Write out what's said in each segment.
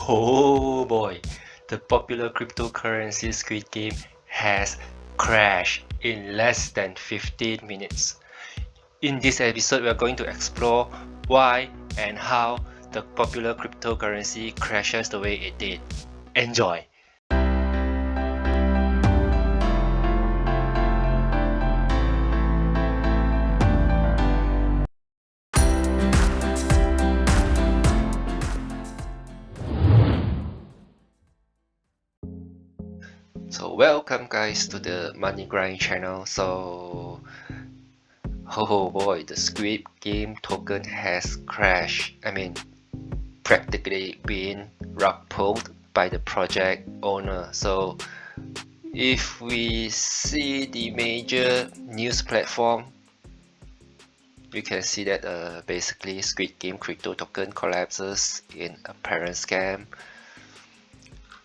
Oh boy, the popular cryptocurrency Squid Game has crashed in less than 15 minutes. In this episode, we are going to explore why and how the popular cryptocurrency crashes the way it did. Enjoy! So welcome guys to the Money Grind channel. Oh boy, the Squid Game token has crashed. Practically been rug pulled by the project owner. So if we see the major news platform, you can see that basically Squid Game crypto token collapses in apparent scam.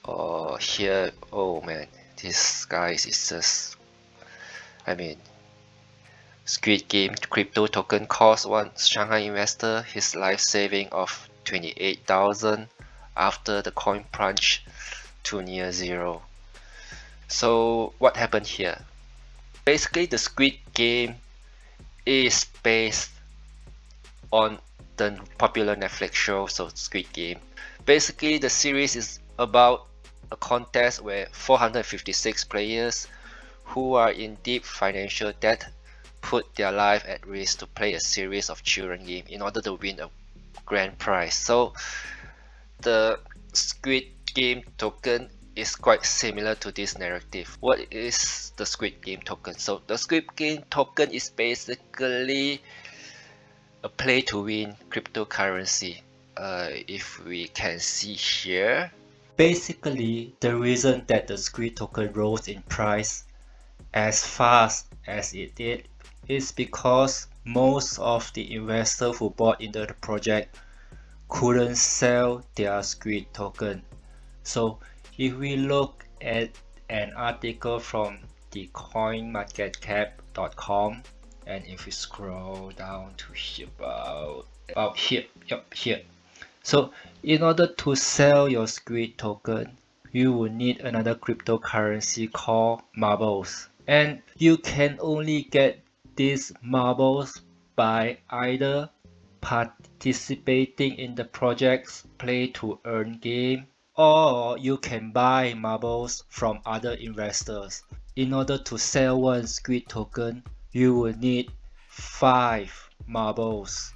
Or here, oh man, this guy is just, Squid Game crypto token cost one Shanghai investor his life saving of 28,000 after the coin plunged to near zero. So what happened here? Basically, the Squid Game is based on the popular Netflix show, so Squid Game. Basically, the series is about a contest where 456 players who are in deep financial debt put their life at risk to play a series of children games in order to win a grand prize. So the Squid Game token is quite similar to this narrative. What is the Squid Game token? So the Squid Game token is basically a play to win cryptocurrency. If we can see here, basically the reason that the Squid token rose in price as fast as it did is because most of the investors who bought into the project couldn't sell their Squid token. So if we look at an article from the coinmarketcap.com, and if we scroll down to here about here, here. So in order to sell your Squid token, you will need another cryptocurrency called marbles, and you can only get these marbles by either participating in the project's play to earn game, or you can buy marbles from other investors. In order to sell one Squid token, you will need 5 marbles.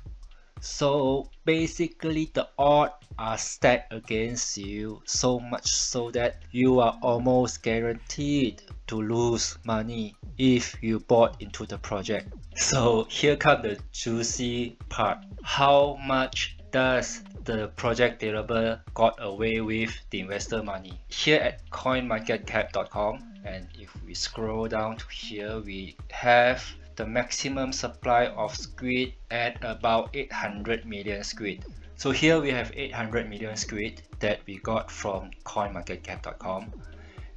So basically the odds are stacked against you, so much so that you are almost guaranteed to lose money if you bought into the project. So here comes the juicy part. How much does the project developer got away with the investor money? Here at coinmarketcap.com, and if we scroll down to here, we have the maximum supply of squid at about 800 million squid. So here we have 800 million squid that we got from coinmarketcap.com,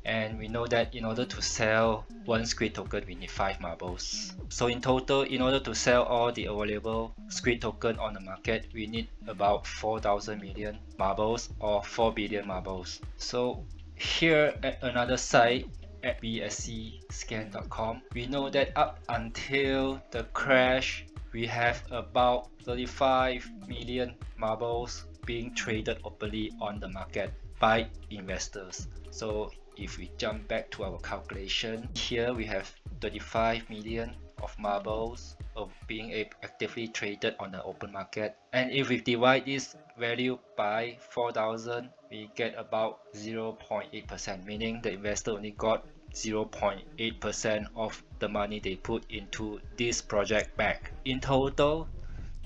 and we know that in order to sell one Squid token we need 5 marbles. So in total, in order to sell all the available Squid token on the market, we need about 4,000 million marbles or 4 billion marbles. So here at another site at bscscan.com, we know that up until the crash we have about 35 million marbles being traded openly on the market by investors. So if we jump back to our calculation, here we have 35 million of marbles of being actively traded on the open market, and if we divide this value by 4,000, we get about 0.8%, meaning the investor only got 0.8% of the money they put into this project back. In total,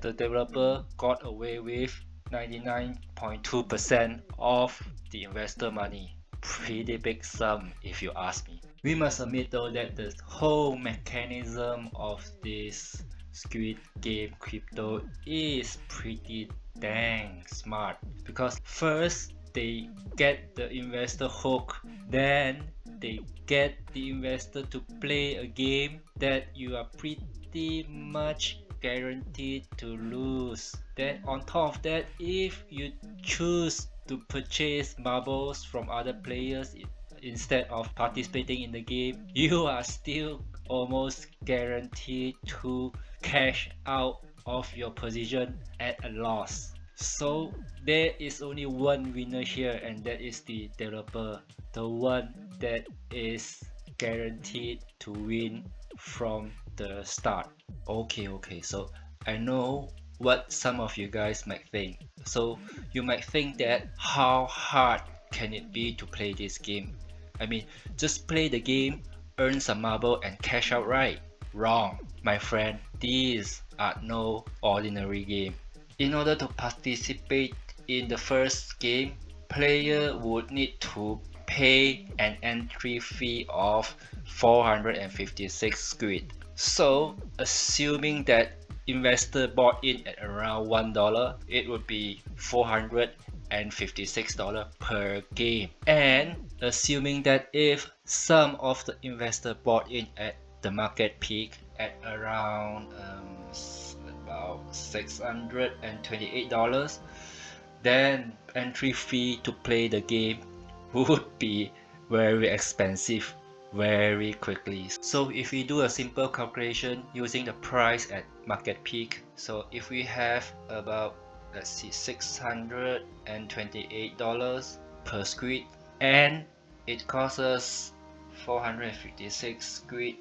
the developer got away with 99.2% of the investor money. Pretty big sum if you ask me. We must admit though that the whole mechanism of this Squid Game crypto is pretty dang smart, because first they get the investor hooked, then they get the investor to play a game that you are pretty much guaranteed to lose. Then on top of that, if you choose to purchase marbles from other players instead of participating in the game, you are still almost guaranteed to cash out of your position at a loss. So there is only one winner here, and that is the developer, the one that is guaranteed to win from the start. Okay, so I know what some of you guys might think. So you might think that how hard can it be to play this game? I mean, just play the game, earn some marble and cash out, right? Wrong, my friend. These are no ordinary game. In order to participate in the first game, player would need to pay an entry fee of 456 squid. So, assuming that investor bought in at around $1, it would be $456 per game. And assuming that if some of the investor bought in at the market peak at around about $628, then entry fee to play the game would be very expensive very quickly. So if we do a simple calculation using the price at market peak, so if we have about, let's see, $628 per squid, and it costs us 456 squid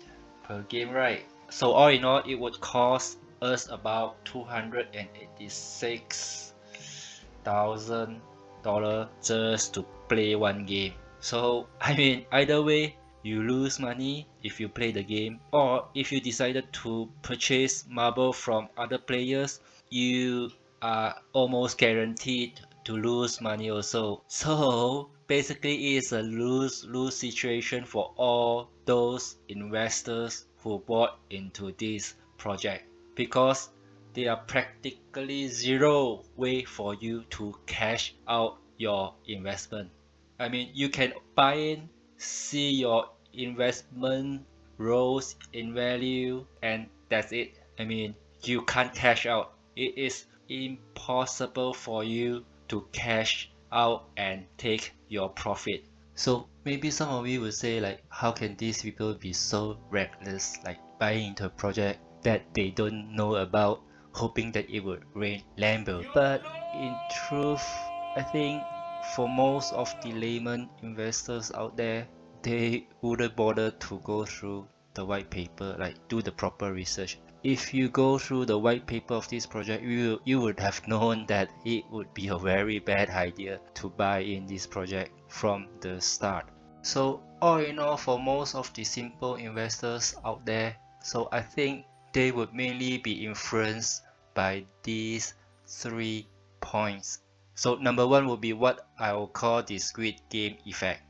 per game, right? So all in all, it would cost us about $286,000 just to play one game. So I mean, either way, you lose money if you play the game, or if you decided to purchase marble from other players, you are almost guaranteed to lose money also. So basically it's a lose-lose situation for all those investors who bought into this project, because there are practically zero way for you to cash out your investment. I mean, you can buy in, see your investment rose in value, and that's it. I mean, you can't cash out. It is impossible for you to cash out and take your profit. So maybe some of you will say, like, how can these people be so reckless, like buying into a project that they don't know about, hoping that it would rain Lambo? But in truth, I think for most of the layman investors out there, they wouldn't bother to go through the white paper, like do the proper research. If you go through the white paper of this project, you would have known that it would be a very bad idea to buy in this project from the start. So all in all, for most of the simple investors out there, so I think they would mainly be influenced by these 3 points. So number one would be what I will call the Squid Game effect.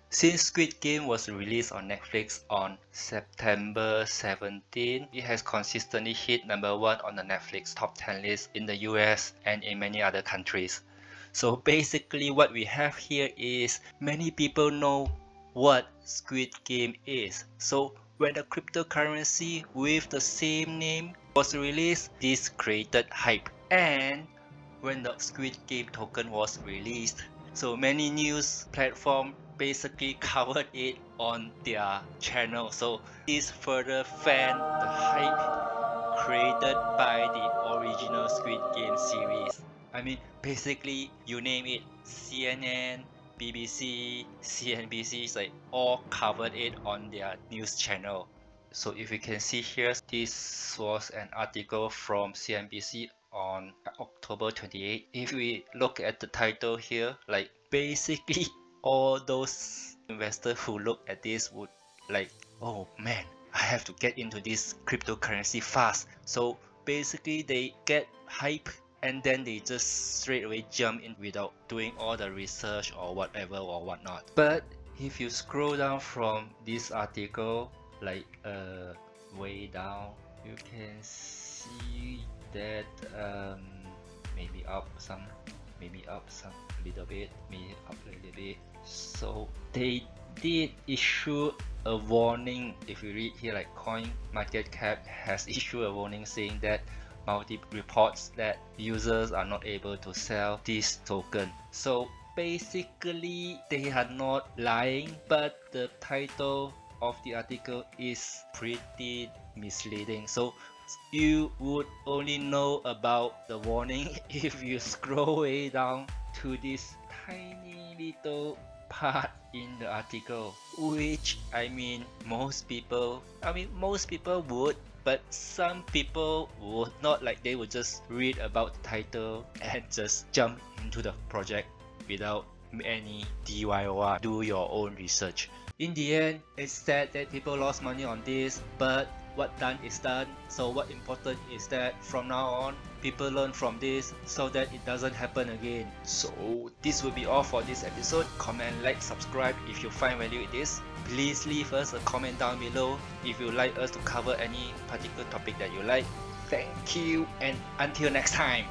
Since Squid Game was released on Netflix on September 17, it has consistently hit number 1 on the Netflix top 10 list in the US and in many other countries. So basically what we have here is many people know what Squid Game is. So when a cryptocurrency with the same name was released, this created hype. And when the Squid Game token was released, so many news platforms basically covered it on their channel. So this further fan the hype created by the original Squid Game series. I mean, basically, you name it, CNN, BBC, CNBC, like all covered it on their news channel. So if you can see here, this was an article from CNBC on October 28. If we look at the title here, like basically all those investors who look at this would like, oh man, I have to get into this cryptocurrency fast. So basically they get hype and then they just straight away jump in without doing all the research or whatever or whatnot. But if you scroll down from this article, like way down, you can see that maybe up some, a little bit, maybe up a little bit. So they did issue a warning. If you read here, like Coin Market Cap has issued a warning saying that multiple reports that users are not able to sell this token. So basically they are not lying, but the title of the article is pretty misleading. So you would only know about the warning if you scroll way down to this tiny little part in the article, which most people would, but some people would not. Like, they would just read about the title and just jump into the project without any DIY, do your own research. In the end, it's sad that people lost money on this, but what done is done. So what important is that from now on, people learn from this so that it doesn't happen again. So this will be all for this episode. Comment, like, subscribe if you find value in this. Please leave us a comment down below if you like us to cover any particular topic that you like. Thank you, and until next time.